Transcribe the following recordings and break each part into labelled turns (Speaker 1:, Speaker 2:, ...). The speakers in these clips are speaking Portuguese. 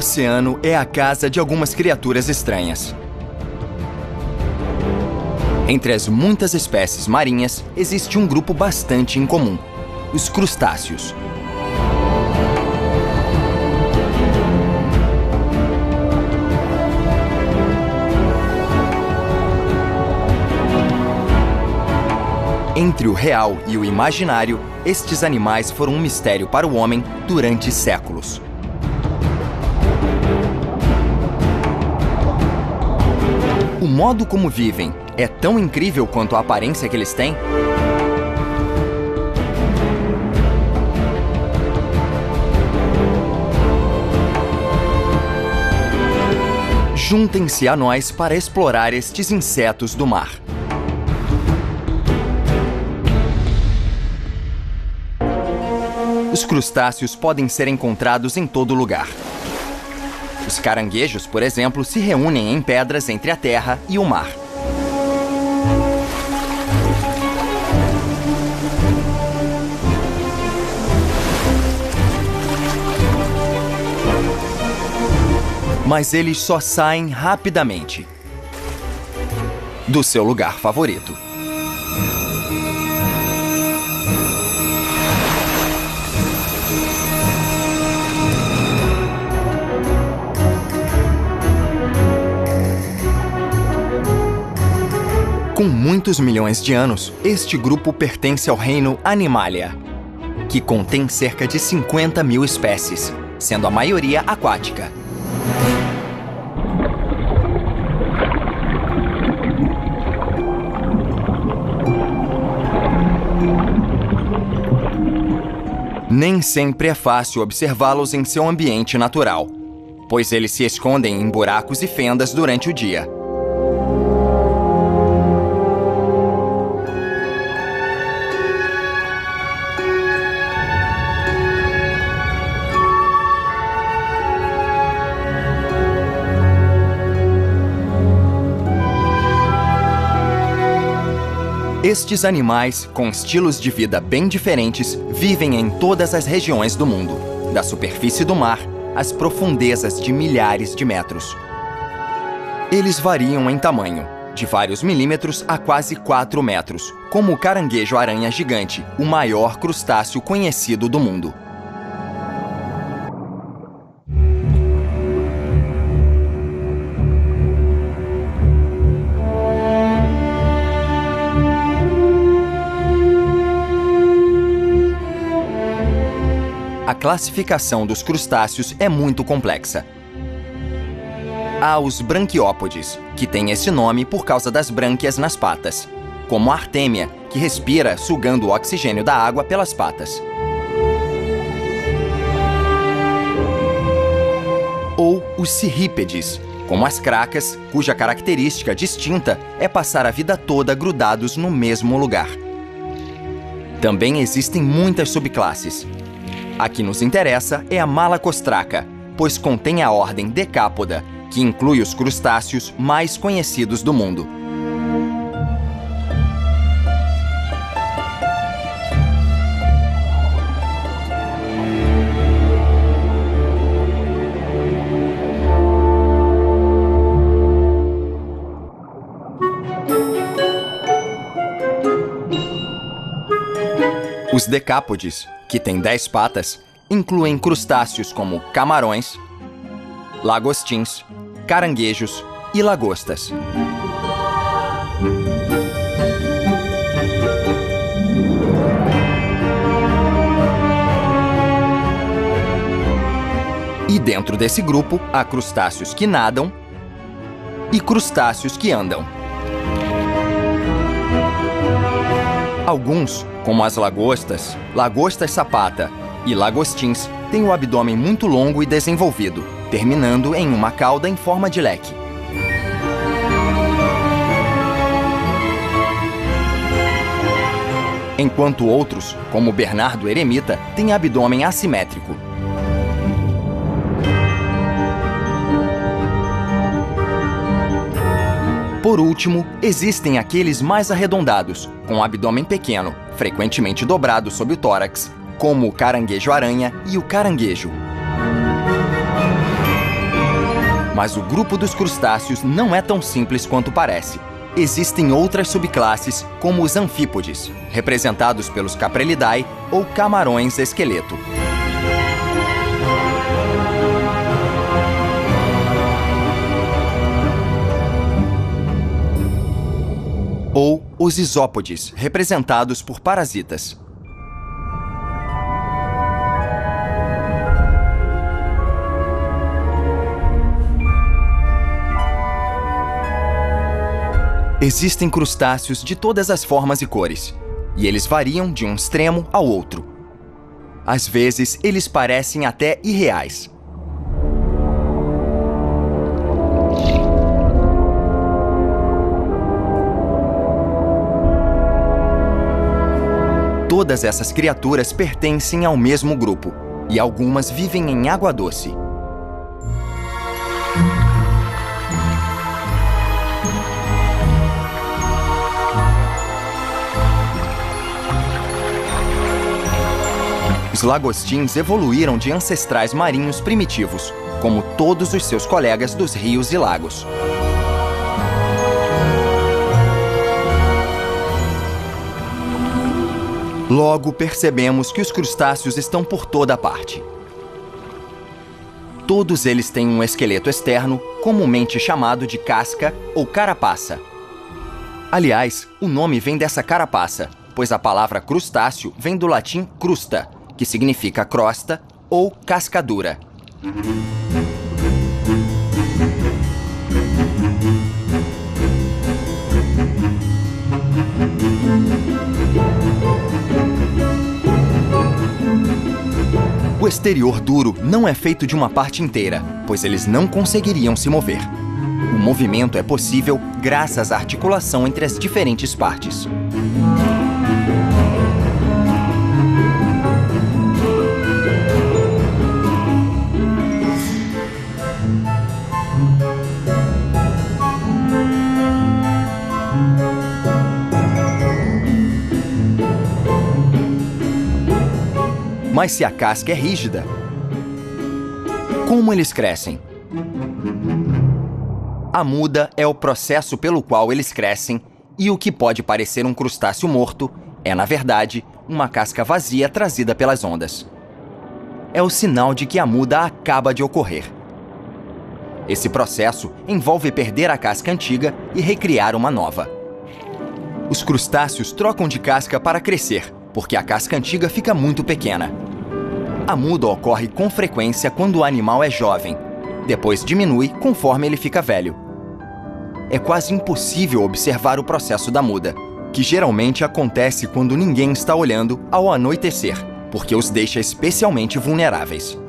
Speaker 1: oceano é a casa de algumas criaturas estranhas. Entre as muitas espécies marinhas, existe um grupo bastante incomum: os crustáceos. Entre o real e o imaginário, estes animais foram um mistério para o homem durante séculos. O modo como vivem é tão incrível quanto a aparência que eles têm? Juntem-se a nós para explorar estes insetos do mar. Os crustáceos podem ser encontrados em todo lugar. Os caranguejos, por exemplo, se reúnem em pedras entre a terra e o mar. Mas eles só saem rapidamente do seu lugar favorito. Com muitos milhões de anos, este grupo pertence ao reino Animalia, que contém cerca de 50 mil espécies, sendo a maioria aquática. Nem sempre é fácil observá-los em seu ambiente natural, pois eles se escondem em buracos e fendas durante o dia. Estes animais, com estilos de vida bem diferentes, vivem em todas as regiões do mundo, da superfície do mar às profundezas de milhares de metros. Eles variam em tamanho, de vários milímetros a quase 4 metros, como o caranguejo-aranha gigante, o maior crustáceo conhecido do mundo. A classificação dos crustáceos é muito complexa. Há os branquiópodes, que têm esse nome por causa das brânquias nas patas, como a artêmia, que respira sugando o oxigênio da água pelas patas. Ou os cirrípedes, como as cracas, cuja característica distinta é passar a vida toda grudados no mesmo lugar. Também existem muitas subclasses. A que nos interessa é a Malacostraca, pois contém a ordem Decápoda, que inclui os crustáceos mais conhecidos do mundo. Os decápodes, que têm 10 patas, incluem crustáceos como camarões, lagostins, caranguejos e lagostas. E dentro desse grupo, há crustáceos que nadam e crustáceos que andam. Alguns, como as lagostas, lagostas sapata e lagostins, têm o abdômen muito longo e desenvolvido, terminando em uma cauda em forma de leque. Enquanto outros, como o Bernardo eremita, têm abdômen assimétrico. Por último, existem aqueles mais arredondados, com o abdômen pequeno, frequentemente dobrado sob o tórax, como o caranguejo-aranha e o caranguejo. Mas o grupo dos crustáceos não é tão simples quanto parece. Existem outras subclasses, como os anfípodes, representados pelos Caprelidae ou camarões esqueleto. Ou os isópodes, representados por parasitas. Existem crustáceos de todas as formas e cores, e eles variam de um extremo ao outro. Às vezes, eles parecem até irreais. Todas essas criaturas pertencem ao mesmo grupo, e algumas vivem em água doce. Os lagostins evoluíram de ancestrais marinhos primitivos, como todos os seus colegas dos rios e lagos. Logo percebemos que os crustáceos estão por toda parte. Todos eles têm um esqueleto externo, comumente chamado de casca ou carapaça. Aliás, o nome vem dessa carapaça, pois a palavra crustáceo vem do latim crusta, que significa crosta ou cascadura. O exterior duro não é feito de uma parte inteira, pois eles não conseguiriam se mover. O movimento é possível graças à articulação entre as diferentes partes. Mas se a casca é rígida, como eles crescem? A muda é o processo pelo qual eles crescem, e o que pode parecer um crustáceo morto é, na verdade, uma casca vazia trazida pelas ondas. É o sinal de que a muda acaba de ocorrer. Esse processo envolve perder a casca antiga e recriar uma nova. Os crustáceos trocam de casca para crescer, porque a casca antiga fica muito pequena. A muda ocorre com frequência quando o animal é jovem, depois diminui conforme ele fica velho. É quase impossível observar o processo da muda, que geralmente acontece quando ninguém está olhando ao anoitecer, porque os deixa especialmente vulneráveis.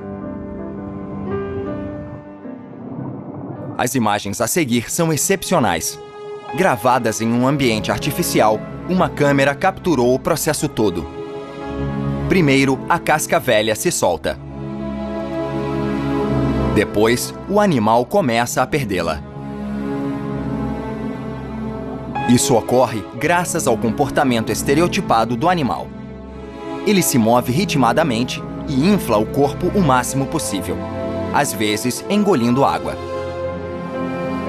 Speaker 1: As imagens a seguir são excepcionais. Gravadas em um ambiente artificial, uma câmera capturou o processo todo. Primeiro, a casca velha se solta. Depois, o animal começa a perdê-la. Isso ocorre graças ao comportamento estereotipado do animal. Ele se move ritmadamente e infla o corpo o máximo possível, às vezes engolindo água.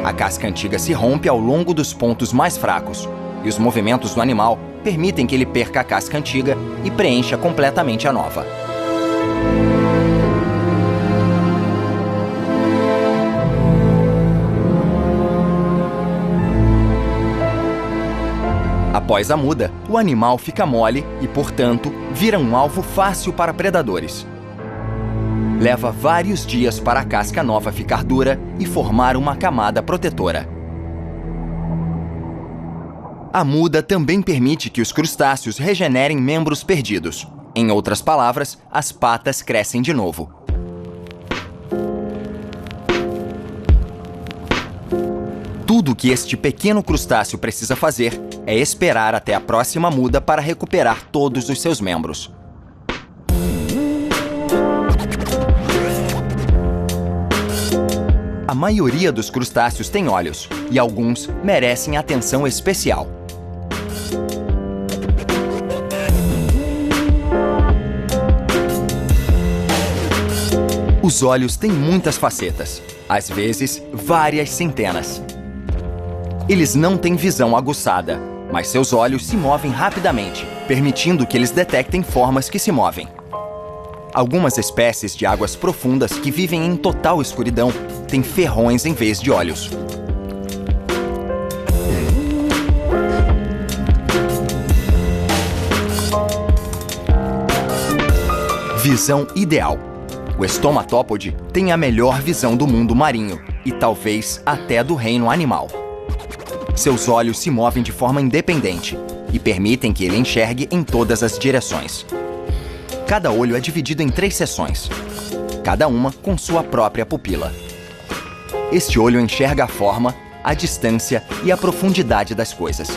Speaker 1: A casca antiga se rompe ao longo dos pontos mais fracos, e os movimentos do animal permitem que ele perca a casca antiga e preencha completamente a nova. Após a muda, o animal fica mole e, portanto, vira um alvo fácil para predadores. Leva vários dias para a casca nova ficar dura e formar uma camada protetora. A muda também permite que os crustáceos regenerem membros perdidos. Em outras palavras, as patas crescem de novo. Tudo que este pequeno crustáceo precisa fazer é esperar até a próxima muda para recuperar todos os seus membros. A maioria dos crustáceos tem olhos, e alguns merecem atenção especial. Os olhos têm muitas facetas. Às vezes, várias centenas. Eles não têm visão aguçada, mas seus olhos se movem rapidamente, permitindo que eles detectem formas que se movem. Algumas espécies de águas profundas que vivem em total escuridão têm ferrões em vez de olhos. Visão ideal. O estomatópode tem a melhor visão do mundo marinho e talvez até do reino animal. Seus olhos se movem de forma independente e permitem que ele enxergue em todas as direções. Cada olho é dividido em 3 seções, cada uma com sua própria pupila. Este olho enxerga a forma, a distância e a profundidade das coisas.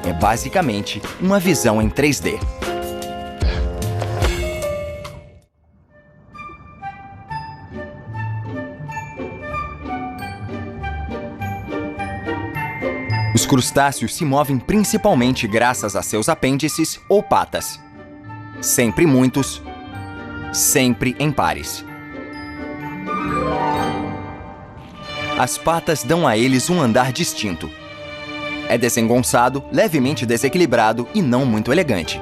Speaker 1: É basicamente uma visão em 3D. Os crustáceos se movem principalmente graças a seus apêndices ou patas. Sempre muitos, sempre em pares. As patas dão a eles um andar distinto. É desengonçado, levemente desequilibrado e não muito elegante.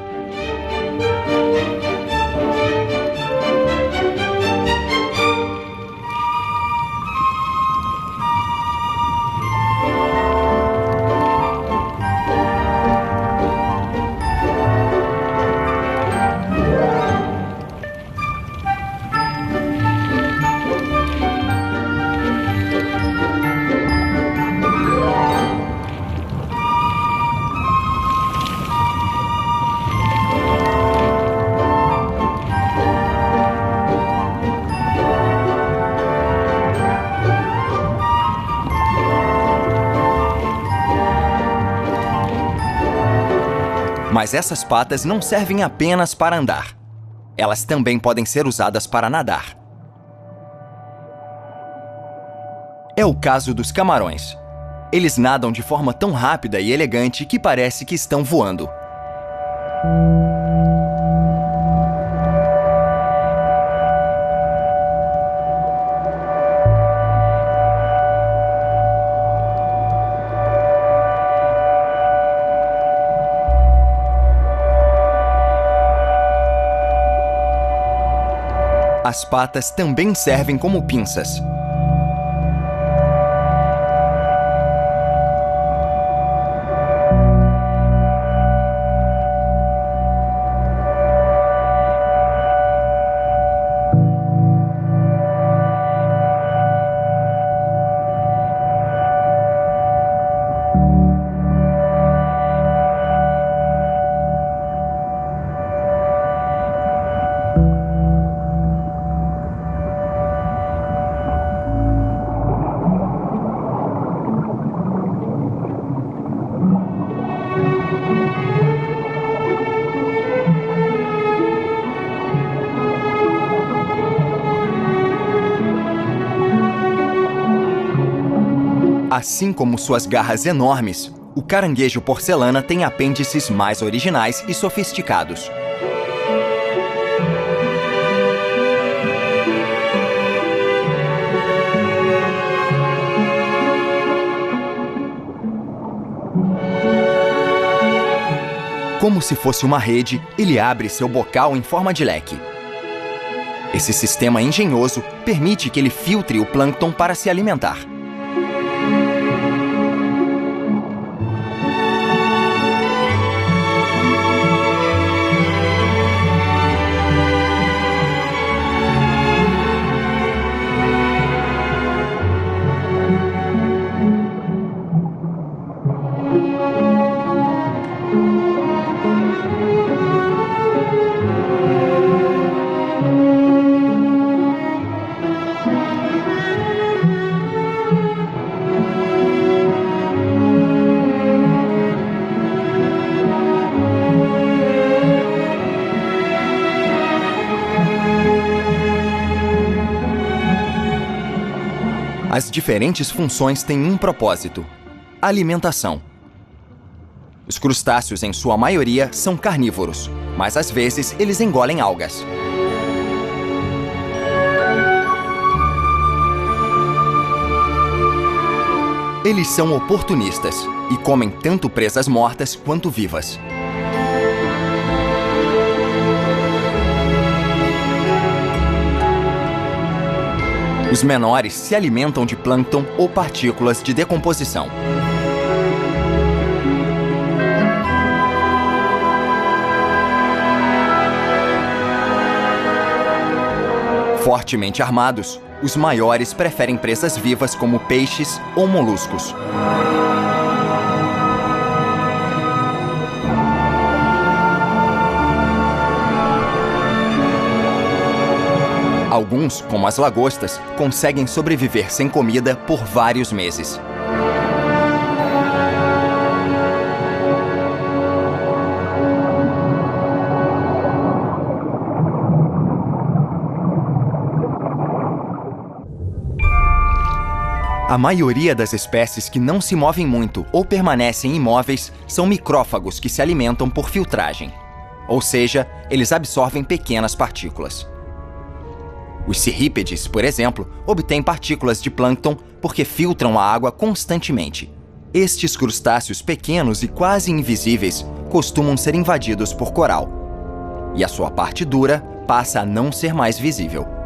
Speaker 1: Mas essas patas não servem apenas para andar. Elas também podem ser usadas para nadar. É o caso dos camarões. Eles nadam de forma tão rápida e elegante que parece que estão voando. As patas também servem como pinças. Assim como suas garras enormes, o caranguejo porcelana tem apêndices mais originais e sofisticados. Como se fosse uma rede, ele abre seu bocal em forma de leque. Esse sistema engenhoso permite que ele filtre o plâncton para se alimentar. As diferentes funções têm um propósito: alimentação. Os crustáceos, em sua maioria, são carnívoros, mas às vezes eles engolem algas. Eles são oportunistas e comem tanto presas mortas quanto vivas. Os menores se alimentam de plâncton ou partículas de decomposição. Fortemente armados, os maiores preferem presas vivas como peixes ou moluscos. Alguns, como as lagostas, conseguem sobreviver sem comida por vários meses. A maioria das espécies que não se movem muito ou permanecem imóveis são micrófagos que se alimentam por filtragem. Ou seja, eles absorvem pequenas partículas. Os cirrípedes, por exemplo, obtêm partículas de plâncton porque filtram a água constantemente. Estes crustáceos pequenos e quase invisíveis costumam ser invadidos por coral. E a sua parte dura passa a não ser mais visível.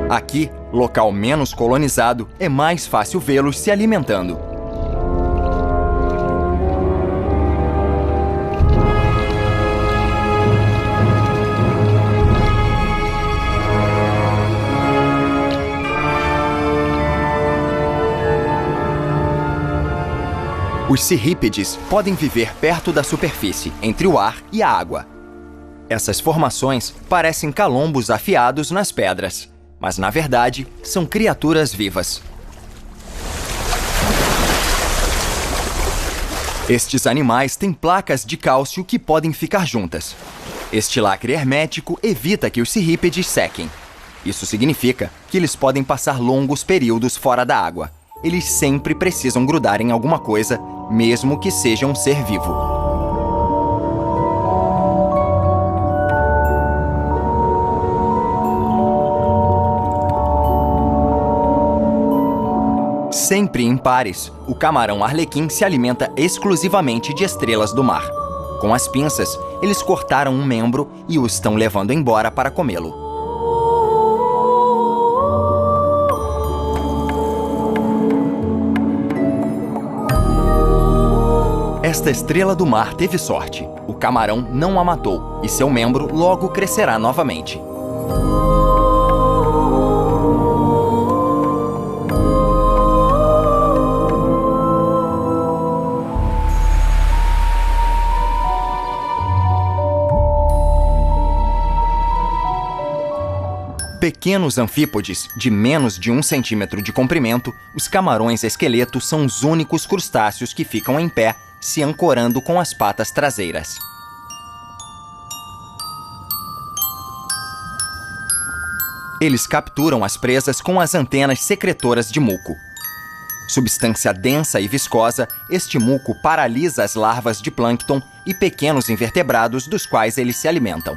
Speaker 1: Aqui, local menos colonizado, é mais fácil vê-los se alimentando. Os cirrípedes podem viver perto da superfície, entre o ar e a água. Essas formações parecem calombos afiados nas pedras, mas na verdade são criaturas vivas. Estes animais têm placas de cálcio que podem ficar juntas. Este lacre hermético evita que os cirrípedes sequem. Isso significa que eles podem passar longos períodos fora da água. Eles sempre precisam grudar em alguma coisa, mesmo que seja um ser vivo. Sempre em pares, o camarão arlequim se alimenta exclusivamente de estrelas do mar. Com as pinças, eles cortaram um membro e o estão levando embora para comê-lo. Esta estrela do mar teve sorte. O camarão não a matou e seu membro logo crescerá novamente. Pequenos anfípodes de menos de 1 centímetro de comprimento, os camarões esqueleto são os únicos crustáceos que ficam em pé, se ancorando com as patas traseiras. Eles capturam as presas com as antenas secretoras de muco. Substância densa e viscosa, este muco paralisa as larvas de plâncton e pequenos invertebrados dos quais eles se alimentam.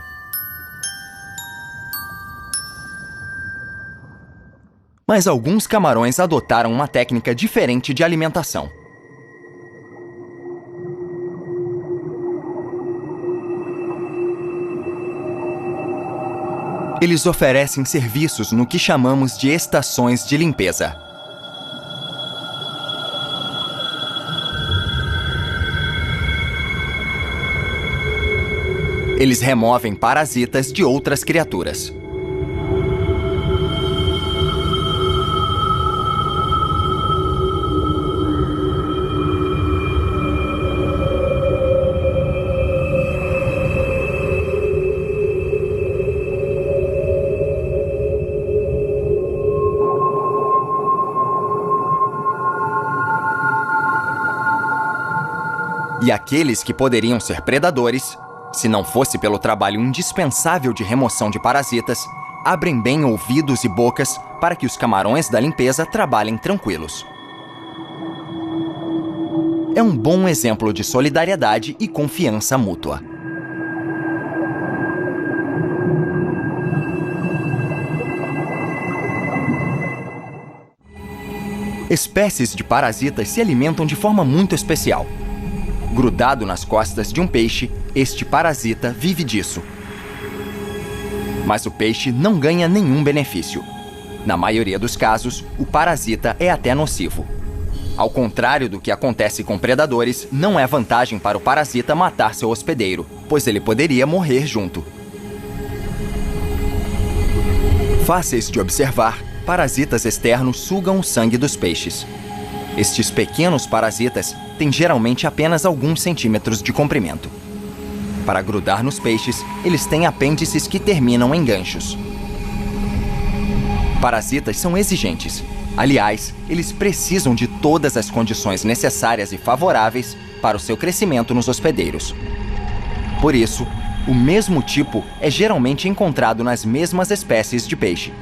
Speaker 1: Mas alguns camarões adotaram uma técnica diferente de alimentação. Eles oferecem serviços no que chamamos de estações de limpeza. Eles removem parasitas de outras criaturas. E aqueles que poderiam ser predadores, se não fosse pelo trabalho indispensável de remoção de parasitas, abrem bem ouvidos e bocas para que os camarões da limpeza trabalhem tranquilos. É um bom exemplo de solidariedade e confiança mútua. Espécies de parasitas se alimentam de forma muito especial. Grudado nas costas de um peixe, este parasita vive disso. Mas o peixe não ganha nenhum benefício. Na maioria dos casos, o parasita é até nocivo. Ao contrário do que acontece com predadores, não é vantagem para o parasita matar seu hospedeiro, pois ele poderia morrer junto. Fáceis de observar, parasitas externos sugam o sangue dos peixes. Estes pequenos parasitas têm geralmente apenas alguns centímetros de comprimento. Para grudar nos peixes, eles têm apêndices que terminam em ganchos. Parasitas são exigentes. Aliás, eles precisam de todas as condições necessárias e favoráveis para o seu crescimento nos hospedeiros. Por isso, o mesmo tipo é geralmente encontrado nas mesmas espécies de peixe.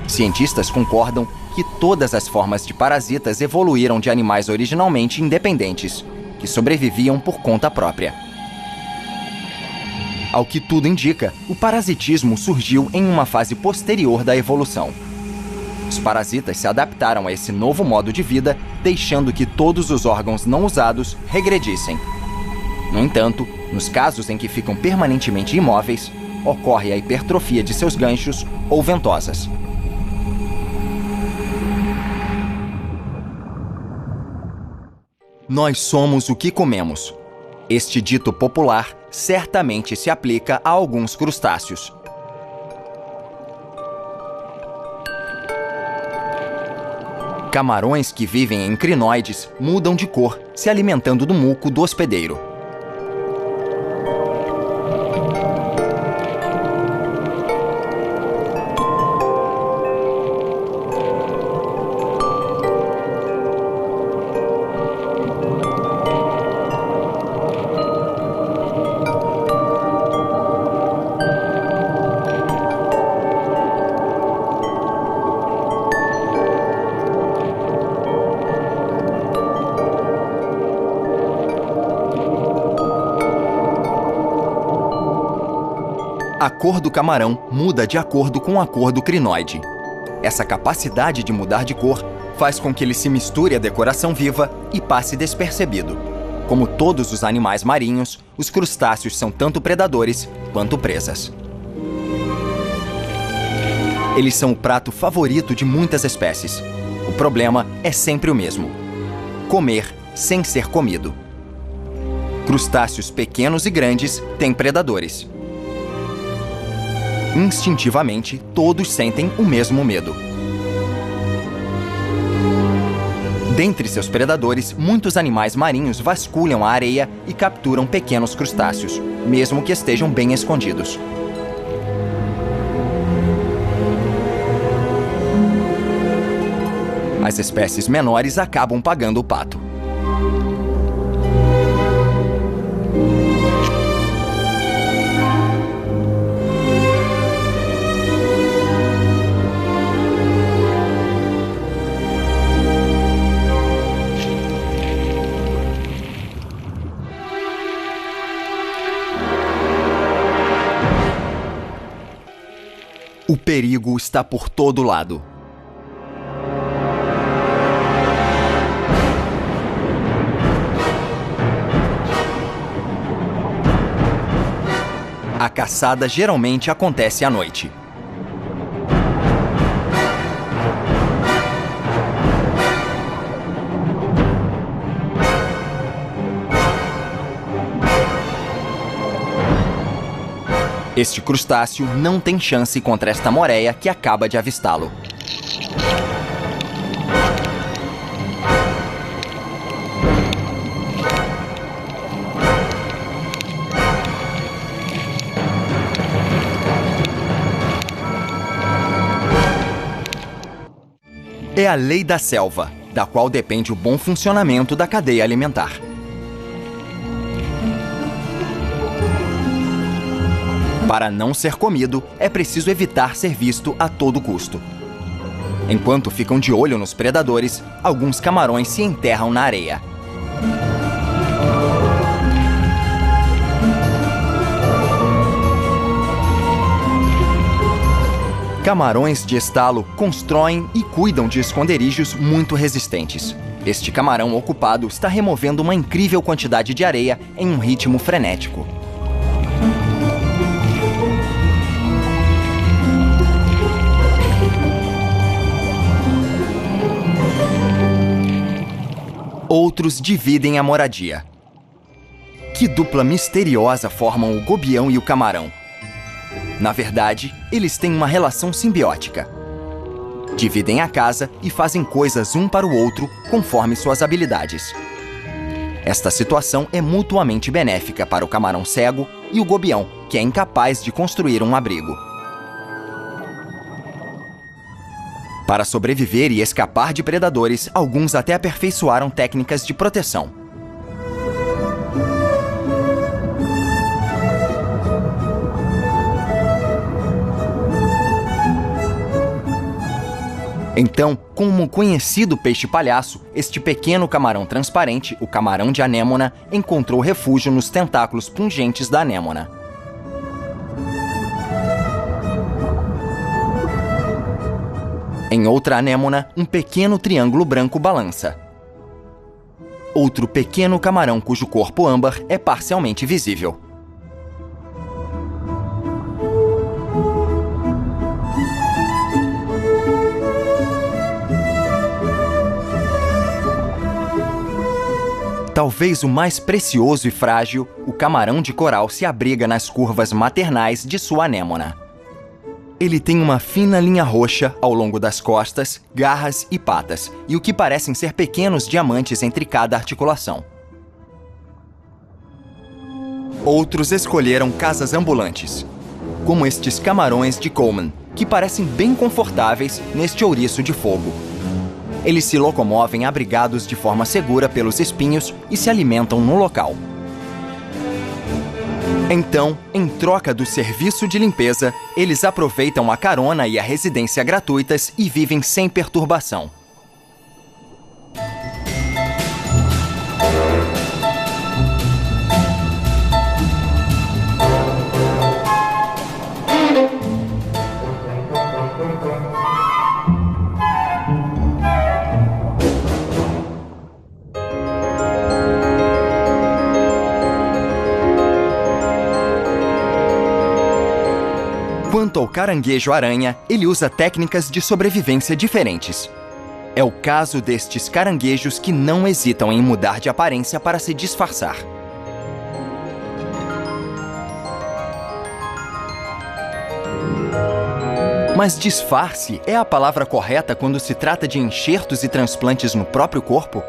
Speaker 1: Cientistas concordam que todas as formas de parasitas evoluíram de animais originalmente independentes, que sobreviviam por conta própria. Ao que tudo indica, o parasitismo surgiu em uma fase posterior da evolução. Os parasitas se adaptaram a esse novo modo de vida, deixando que todos os órgãos não usados regredissem. No entanto, nos casos em que ficam permanentemente imóveis, ocorre a hipertrofia de seus ganchos ou ventosas. Nós somos o que comemos. Este dito popular certamente se aplica a alguns crustáceos. Camarões que vivem em crinoides mudam de cor, se alimentando do muco do hospedeiro. A cor do camarão muda de acordo com a cor do crinoide. Essa capacidade de mudar de cor faz com que ele se misture à decoração viva e passe despercebido. Como todos os animais marinhos, os crustáceos são tanto predadores quanto presas. Eles são o prato favorito de muitas espécies. O problema é sempre o mesmo: comer sem ser comido. Crustáceos pequenos e grandes têm predadores. Instintivamente, todos sentem o mesmo medo. Dentre seus predadores, muitos animais marinhos vasculham a areia e capturam pequenos crustáceos, mesmo que estejam bem escondidos. As espécies menores acabam pagando o pato. O perigo está por todo lado. A caçada geralmente acontece à noite. Este crustáceo não tem chance contra esta moreia que acaba de avistá-lo. É a lei da selva, da qual depende o bom funcionamento da cadeia alimentar. Para não ser comido, é preciso evitar ser visto a todo custo. Enquanto ficam de olho nos predadores, alguns camarões se enterram na areia. Camarões de estalo constroem e cuidam de esconderijos muito resistentes. Este camarão ocupado está removendo uma incrível quantidade de areia em um ritmo frenético. Outros dividem a moradia. Que dupla misteriosa formam o gobião e o camarão? Na verdade, eles têm uma relação simbiótica. Dividem a casa e fazem coisas um para o outro conforme suas habilidades. Esta situação é mutuamente benéfica para o camarão cego e o gobião, que é incapaz de construir um abrigo. Para sobreviver e escapar de predadores, alguns até aperfeiçoaram técnicas de proteção. Então, como conhecido peixe-palhaço, este pequeno camarão transparente, o camarão de anêmona, encontrou refúgio nos tentáculos pungentes da anêmona. Em outra anêmona, um pequeno triângulo branco balança. Outro pequeno camarão cujo corpo âmbar é parcialmente visível. Talvez o mais precioso e frágil, o camarão de coral se abriga nas curvas maternais de sua anêmona. Ele tem uma fina linha roxa ao longo das costas, garras e patas, e o que parecem ser pequenos diamantes entre cada articulação. Outros escolheram casas ambulantes, como estes camarões de Coleman, que parecem bem confortáveis neste ouriço de fogo. Eles se locomovem abrigados de forma segura pelos espinhos e se alimentam no local. Então, em troca do serviço de limpeza, eles aproveitam a carona e a residência gratuitas e vivem sem perturbação. Quanto ao caranguejo-aranha, ele usa técnicas de sobrevivência diferentes. É o caso destes caranguejos que não hesitam em mudar de aparência para se disfarçar. Mas disfarce é a palavra correta quando se trata de enxertos e transplantes no próprio corpo?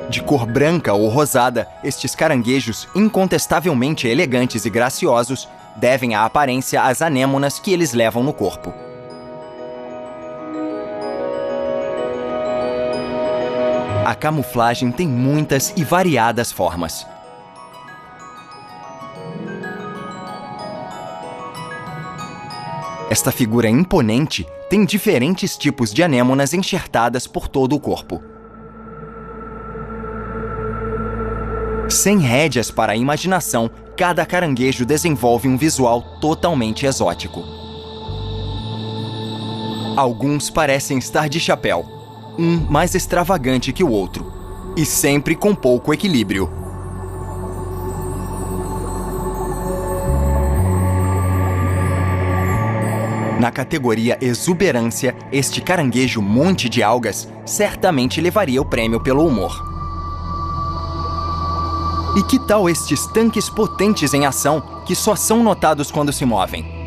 Speaker 1: De cor branca ou rosada, estes caranguejos, incontestavelmente elegantes e graciosos, devem a aparência às anêmonas que eles levam no corpo. A camuflagem tem muitas e variadas formas. Esta figura imponente tem diferentes tipos de anêmonas enxertadas por todo o corpo. Sem rédeas para a imaginação, cada caranguejo desenvolve um visual totalmente exótico. Alguns parecem estar de chapéu, um mais extravagante que o outro, e sempre com pouco equilíbrio. Na categoria exuberância, este caranguejo monte de algas certamente levaria o prêmio pelo humor. E que tal estes tanques potentes em ação que só são notados quando se movem?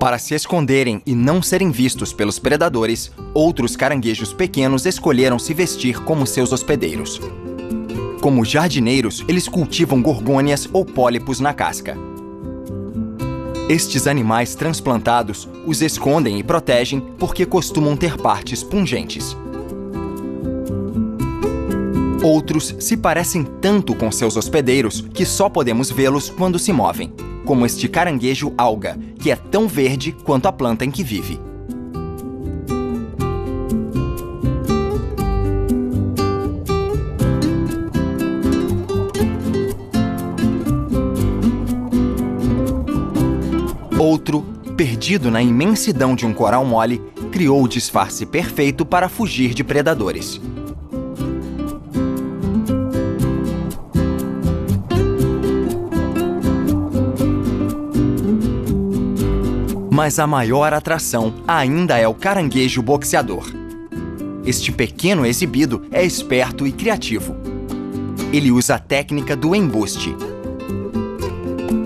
Speaker 1: Para se esconderem e não serem vistos pelos predadores, outros caranguejos pequenos escolheram se vestir como seus hospedeiros. Como jardineiros, eles cultivam gorgônias ou pólipos na casca. Estes animais transplantados os escondem e protegem porque costumam ter partes pungentes. Outros se parecem tanto com seus hospedeiros que só podemos vê-los quando se movem, como este caranguejo alga, que é tão verde quanto a planta em que vive. Outro, perdido na imensidão de um coral mole, criou o disfarce perfeito para fugir de predadores. Mas a maior atração ainda é o caranguejo boxeador. Este pequeno exibido é esperto e criativo. Ele usa a técnica do embuste.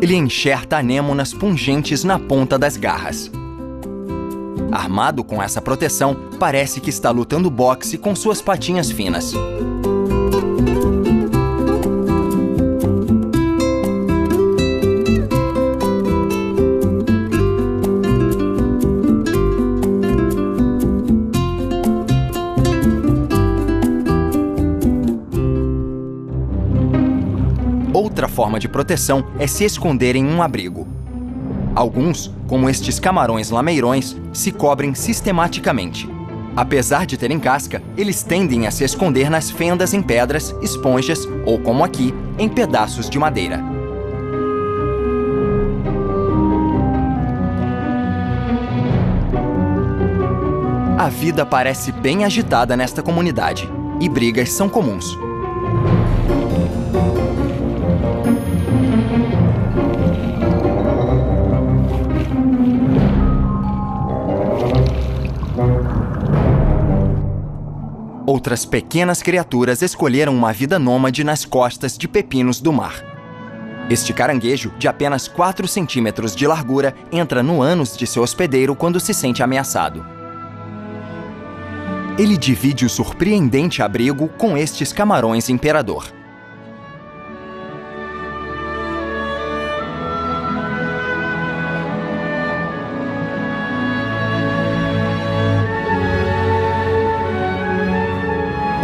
Speaker 1: Ele enxerta anêmonas pungentes na ponta das garras. Armado com essa proteção, parece que está lutando boxe com suas patinhas finas. Outra forma de proteção é se esconder em um abrigo. Alguns, como estes camarões lameirões, se cobrem sistematicamente. Apesar de terem casca, eles tendem a se esconder nas fendas em pedras, esponjas ou, como aqui, em pedaços de madeira. A vida parece bem agitada nesta comunidade, e brigas são comuns. Outras pequenas criaturas escolheram uma vida nômade nas costas de pepinos do mar. Este caranguejo, de apenas 4 centímetros de largura, entra no ânus de seu hospedeiro quando se sente ameaçado. Ele divide o surpreendente abrigo com estes camarões imperador.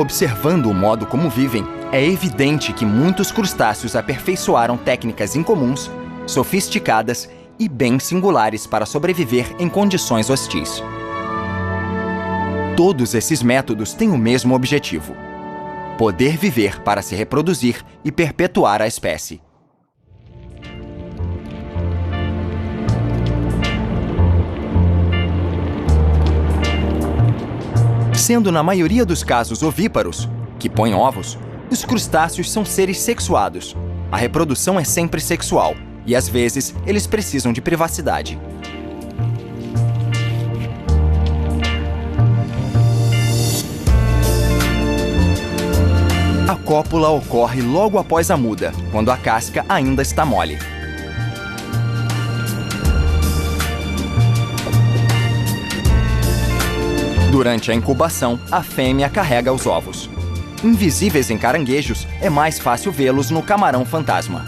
Speaker 1: Observando o modo como vivem, é evidente que muitos crustáceos aperfeiçoaram técnicas incomuns, sofisticadas e bem singulares para sobreviver em condições hostis. Todos esses métodos têm o mesmo objetivo: poder viver para se reproduzir e perpetuar a espécie. Sendo na maioria dos casos ovíparos, que põem ovos, os crustáceos são seres sexuados. A reprodução é sempre sexual e, às vezes, eles precisam de privacidade. A cópula ocorre logo após a muda, quando a casca ainda está mole. Durante a incubação, a fêmea carrega os ovos. Invisíveis em caranguejos, é mais fácil vê-los no camarão fantasma.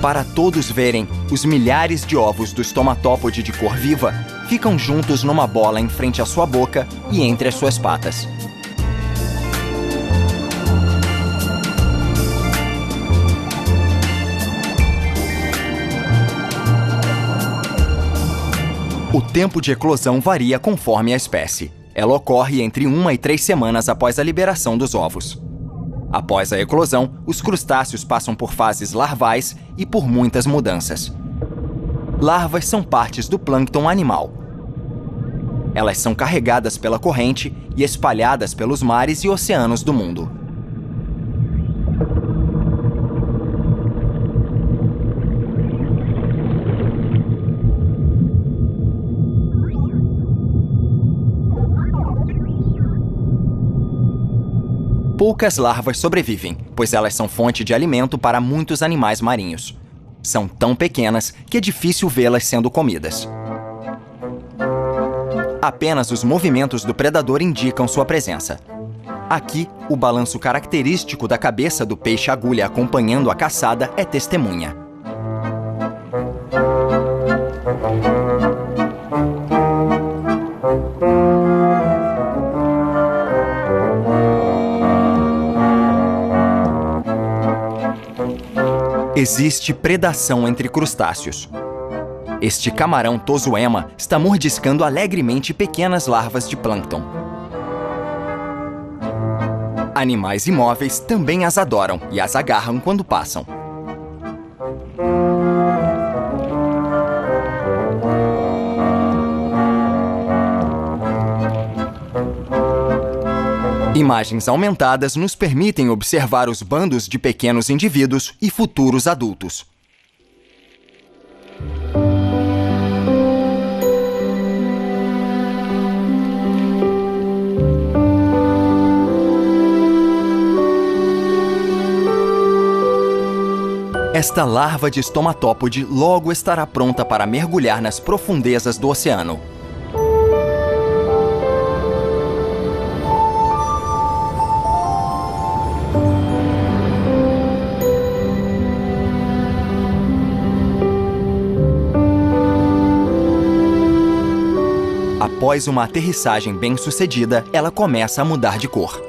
Speaker 1: Para todos verem, os milhares de ovos do estomatópode de cor viva ficam juntos numa bola em frente à sua boca e entre as suas patas. O tempo de eclosão varia conforme a espécie. Ela ocorre entre 1 e 3 semanas após a liberação dos ovos. Após a eclosão, os crustáceos passam por fases larvais e por muitas mudanças. Larvas são partes do plâncton animal. Elas são carregadas pela corrente e espalhadas pelos mares e oceanos do mundo. Poucas larvas sobrevivem, pois elas são fonte de alimento para muitos animais marinhos. São tão pequenas que é difícil vê-las sendo comidas. Apenas os movimentos do predador indicam sua presença. Aqui, o balanço característico da cabeça do peixe-agulha acompanhando a caçada é testemunha. Existe predação entre crustáceos. Este camarão tozoema está mordiscando alegremente pequenas larvas de plâncton. Animais imóveis também as adoram e as agarram quando passam. Imagens aumentadas nos permitem observar os bandos de pequenos indivíduos e futuros adultos. Esta larva de estomatópode logo estará pronta para mergulhar nas profundezas do oceano. Após uma aterrissagem bem-sucedida, ela começa a mudar de cor.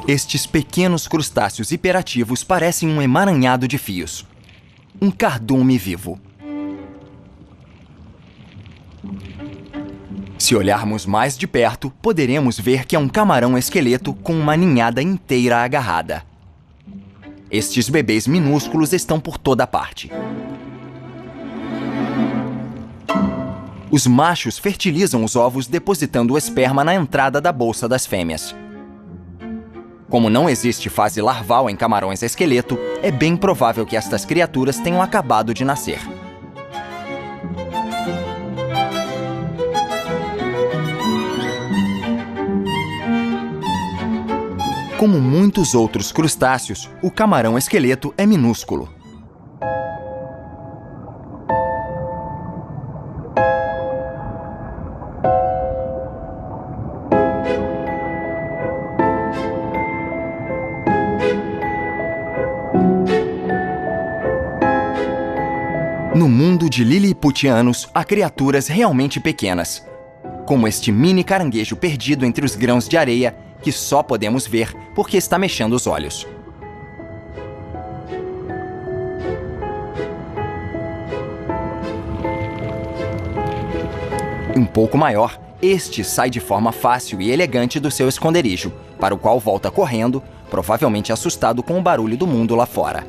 Speaker 1: Estes pequenos crustáceos hiperativos parecem um emaranhado de fios. Um cardume vivo. Se olharmos mais de perto, poderemos ver que é um camarão esqueleto com uma ninhada inteira agarrada. Estes bebês minúsculos estão por toda parte. Os machos fertilizam os ovos depositando o esperma na entrada da bolsa das fêmeas. Como não existe fase larval em camarões esqueleto, é bem provável que estas criaturas tenham acabado de nascer. Como muitos outros crustáceos, o camarão esqueleto é minúsculo. No mundo de liliputianos, há criaturas realmente pequenas, como este mini caranguejo perdido entre os grãos de areia que só podemos ver porque está mexendo os olhos. Um pouco maior, este sai de forma fácil e elegante do seu esconderijo, para o qual volta correndo, provavelmente assustado com o barulho do mundo lá fora.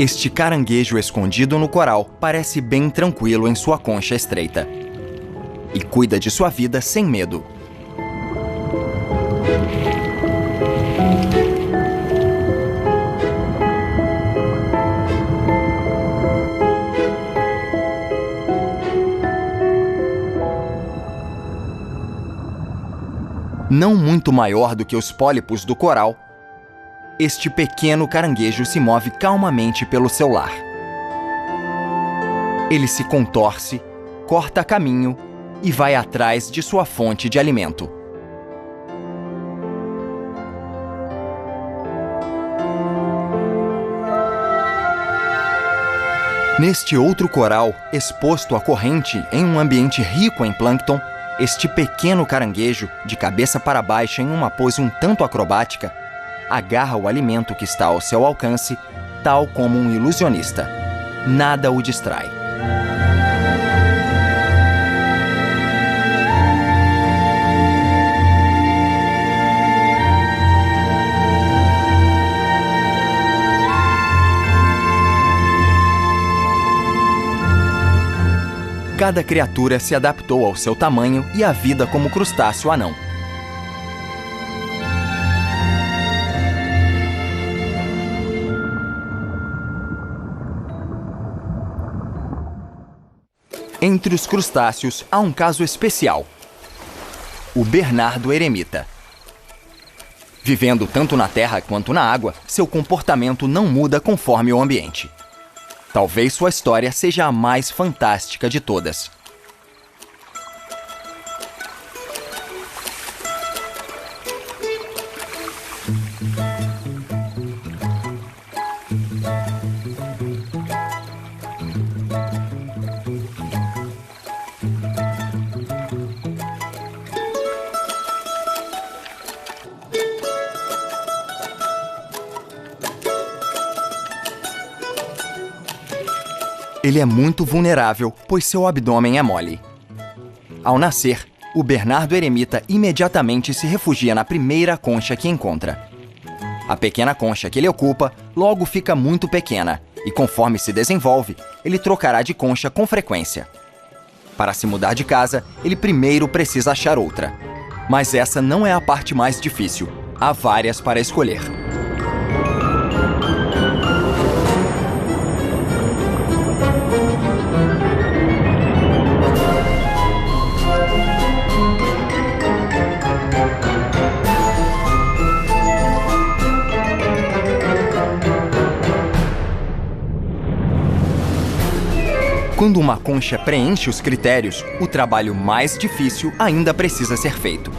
Speaker 1: Este caranguejo escondido no coral parece bem tranquilo em sua concha estreita. E cuida de sua vida sem medo. Não muito maior do que os pólipos do coral, este pequeno caranguejo se move calmamente pelo seu lar. Ele se contorce, corta caminho e vai atrás de sua fonte de alimento. Neste outro coral, exposto à corrente em um ambiente rico em plâncton, este pequeno caranguejo, de cabeça para baixo em uma pose um tanto acrobática, agarra o alimento que está ao seu alcance, tal como um ilusionista. Nada o distrai. Cada criatura se adaptou ao seu tamanho e à vida como crustáceo anão. Entre os crustáceos, há um caso especial: o Bernardo eremita. Vivendo tanto na terra quanto na água, seu comportamento não muda conforme o ambiente. Talvez sua história seja a mais fantástica de todas. Ele é muito vulnerável, pois seu abdômen é mole. Ao nascer, o Bernardo eremita imediatamente se refugia na primeira concha que encontra. A pequena concha que ele ocupa logo fica muito pequena e, conforme se desenvolve, ele trocará de concha com frequência. Para se mudar de casa, ele primeiro precisa achar outra. Mas essa não é a parte mais difícil. Há várias para escolher. Quando uma concha preenche os critérios, o trabalho mais difícil ainda precisa ser feito.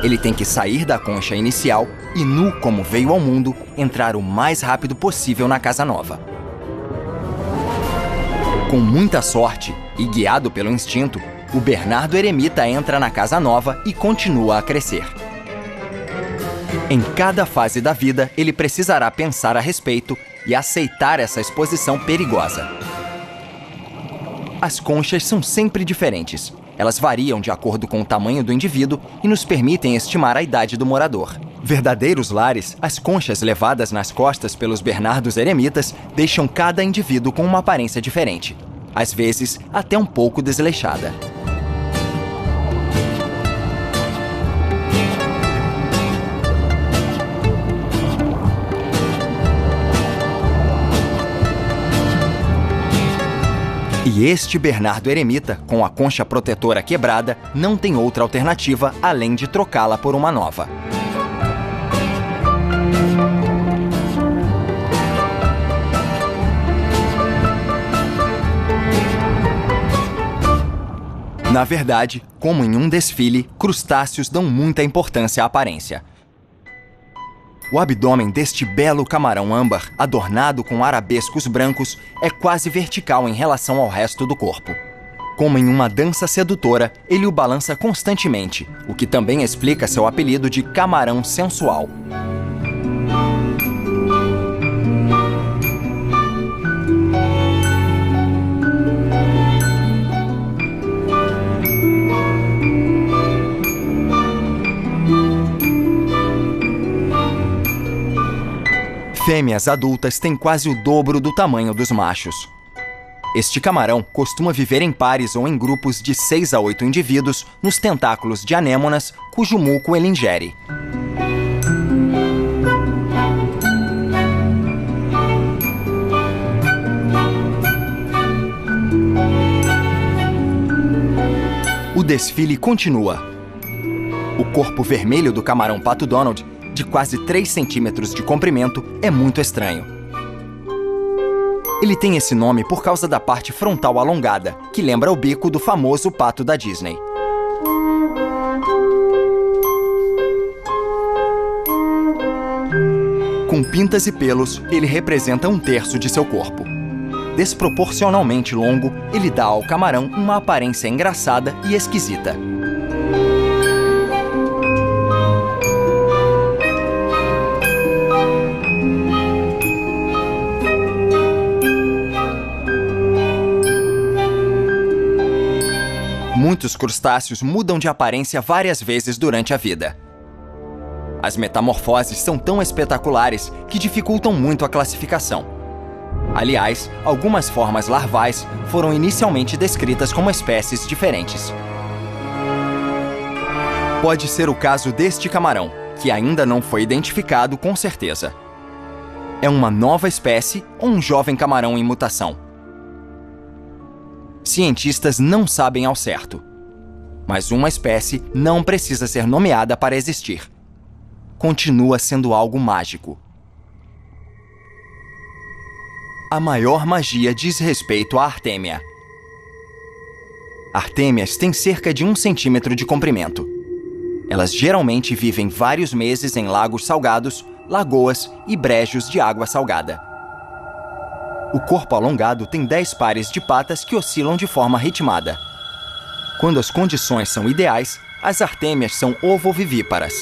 Speaker 1: Ele tem que sair da concha inicial e, nu como veio ao mundo, entrar o mais rápido possível na casa nova. Com muita sorte e guiado pelo instinto, o Bernardo eremita entra na casa nova e continua a crescer. Em cada fase da vida, ele precisará pensar a respeito e aceitar essa exposição perigosa. As conchas são sempre diferentes. Elas variam de acordo com o tamanho do indivíduo e nos permitem estimar a idade do morador. Verdadeiros lares, as conchas levadas nas costas pelos Bernardos eremitas deixam cada indivíduo com uma aparência diferente, às vezes até um pouco desleixada. E este Bernardo eremita, com a concha protetora quebrada, não tem outra alternativa além de trocá-la por uma nova. Na verdade, como em um desfile, crustáceos dão muita importância à aparência. O abdômen deste belo camarão âmbar, adornado com arabescos brancos, é quase vertical em relação ao resto do corpo. Como em uma dança sedutora, ele o balança constantemente, o que também explica seu apelido de camarão sensual. Fêmeas adultas têm quase o dobro do tamanho dos machos. Este camarão costuma viver em pares ou em grupos de 6 a 8 indivíduos nos tentáculos de anêmonas, cujo muco ele ingere. O desfile continua. O corpo vermelho do camarão pato Donald, de quase 3 centímetros de comprimento, é muito estranho. Ele tem esse nome por causa da parte frontal alongada, que lembra o bico do famoso pato da Disney. Com pintas e pelos, ele representa 1/3 de seu corpo. Desproporcionalmente longo, ele dá ao camarão uma aparência engraçada e esquisita. Muitos crustáceos mudam de aparência várias vezes durante a vida. As metamorfoses são tão espetaculares que dificultam muito a classificação. Aliás, algumas formas larvais foram inicialmente descritas como espécies diferentes. Pode ser o caso deste camarão, que ainda não foi identificado com certeza. É uma nova espécie ou um jovem camarão em mutação? Cientistas não sabem ao certo. Mas uma espécie não precisa ser nomeada para existir. Continua sendo algo mágico. A maior magia diz respeito à artêmia. Artêmias têm cerca de 1 centímetro de comprimento. Elas geralmente vivem vários meses em lagos salgados, lagoas e brejos de água salgada. O corpo alongado tem 10 pares de patas que oscilam de forma ritmada. Quando as condições são ideais, as artêmias são ovovivíparas.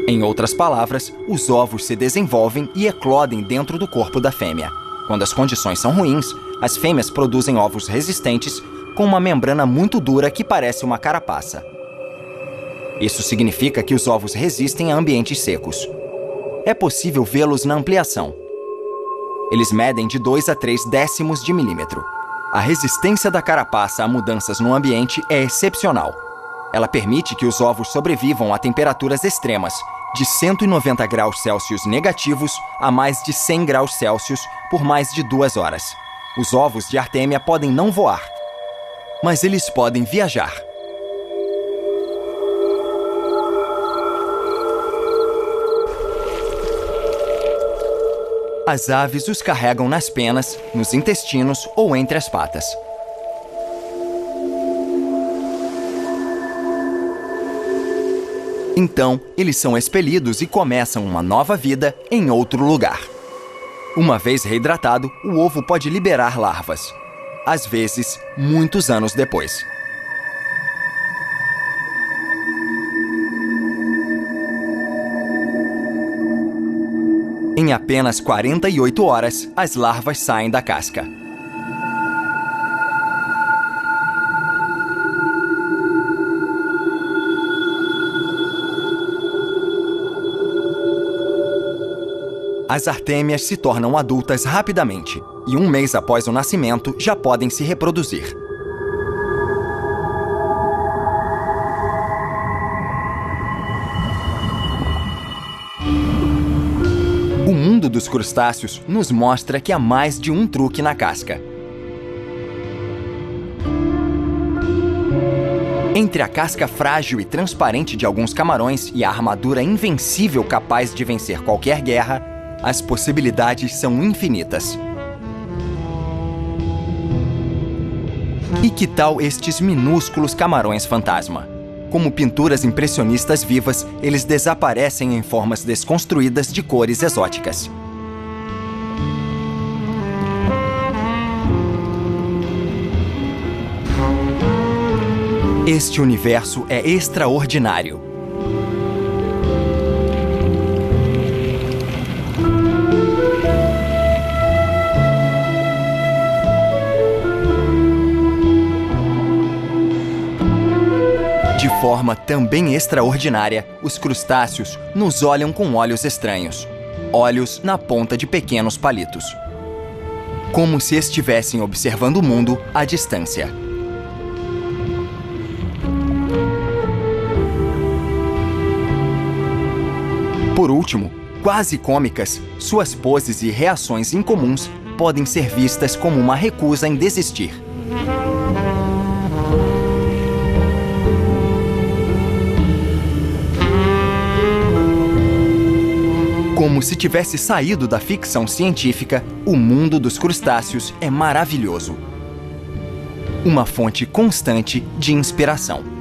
Speaker 1: Em outras palavras, os ovos se desenvolvem e eclodem dentro do corpo da fêmea. Quando as condições são ruins, as fêmeas produzem ovos resistentes com uma membrana muito dura que parece uma carapaça. Isso significa que os ovos resistem a ambientes secos. É possível vê-los na ampliação. Eles medem de 2 a 3 décimos de milímetro. A resistência da carapaça a mudanças no ambiente é excepcional. Ela permite que os ovos sobrevivam a temperaturas extremas, de 190 graus Celsius negativos a mais de 100 graus Celsius por mais de 2 horas. Os ovos de artêmia podem não voar, mas eles podem viajar. As aves os carregam nas penas, nos intestinos ou entre as patas. Então, eles são expelidos e começam uma nova vida em outro lugar. Uma vez reidratado, o ovo pode liberar larvas. Às vezes, muitos anos depois. Em apenas 48 horas, as larvas saem da casca. As artêmias se tornam adultas rapidamente e 1 mês após o nascimento já podem se reproduzir. O mundo dos crustáceos nos mostra que há mais de um truque na casca. Entre a casca frágil e transparente de alguns camarões e a armadura invencível capaz de vencer qualquer guerra, as possibilidades são infinitas. E que tal estes minúsculos camarões fantasma? Como pinturas impressionistas vivas, eles desaparecem em formas desconstruídas de cores exóticas. Este universo é extraordinário. De forma também extraordinária, os crustáceos nos olham com olhos estranhos. Olhos na ponta de pequenos palitos. Como se estivessem observando o mundo à distância. Por último, quase cômicas, suas poses e reações incomuns podem ser vistas como uma recusa em desistir. Como se tivesse saído da ficção científica, o mundo dos crustáceos é maravilhoso. Uma fonte constante de inspiração.